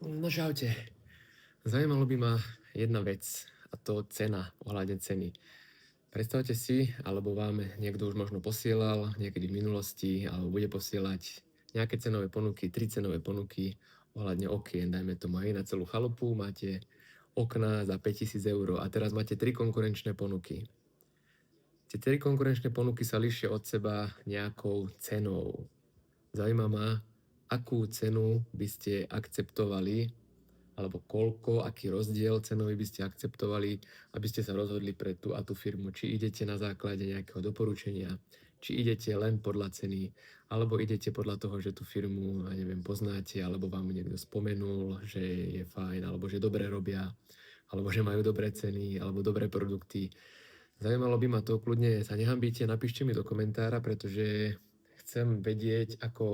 No čaute. Zajímalo by ma jedna vec, a to cena, ohľadne ceny. Predstavte si, alebo vám niekto už možno posielal niekedy v minulosti, alebo bude posielať nejaké cenové ponuky, 3 cenové ponuky ohľadne okien, dajme tomu aj na celú chalupu, máte okná za 5000 eur a teraz máte 3 konkurenčné ponuky. Tie 3 konkurenčné ponuky sa líšia od seba nejakou cenou. Zaujíma ma, akú cenu by ste akceptovali, alebo koľko, aký rozdiel cenový by ste akceptovali, aby ste sa rozhodli pre tú a tú firmu. Či idete na základe nejakého doporučenia, či idete len podľa ceny, alebo idete podľa toho, že tú firmu, ja neviem, poznáte, alebo vám niekto spomenul, že je fajn, alebo že dobre robia, alebo že majú dobré ceny, alebo dobré produkty. Zajímalo by ma to, kľudne sa nehambíte, napíšte mi do komentára, pretože chcem vedieť, ako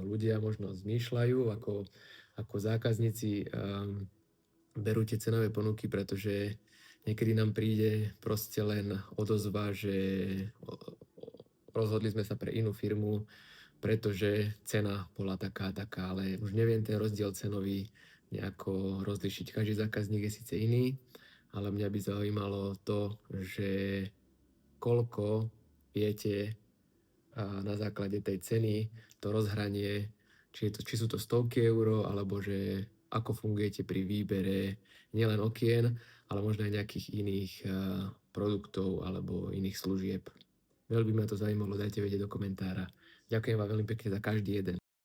ľudia možno zmýšľajú, ako zákazníci berú tie cenové ponuky, pretože niekedy nám príde proste len odozva, že rozhodli sme sa pre inú firmu, pretože cena bola taká, ale už neviem ten rozdiel cenový nejako rozlišiť. Každý zákazník je síce iný, ale mňa by zaujímalo to, že koľko viete na základe tej ceny, to rozhranie, či sú to stovky eur, alebo že ako fungujete pri výbere nielen okien, ale možno aj nejakých iných produktov alebo iných služieb. Veľmi ma to zaujímalo, dajte vedieť do komentára. Ďakujem vám veľmi pekne za každý jeden.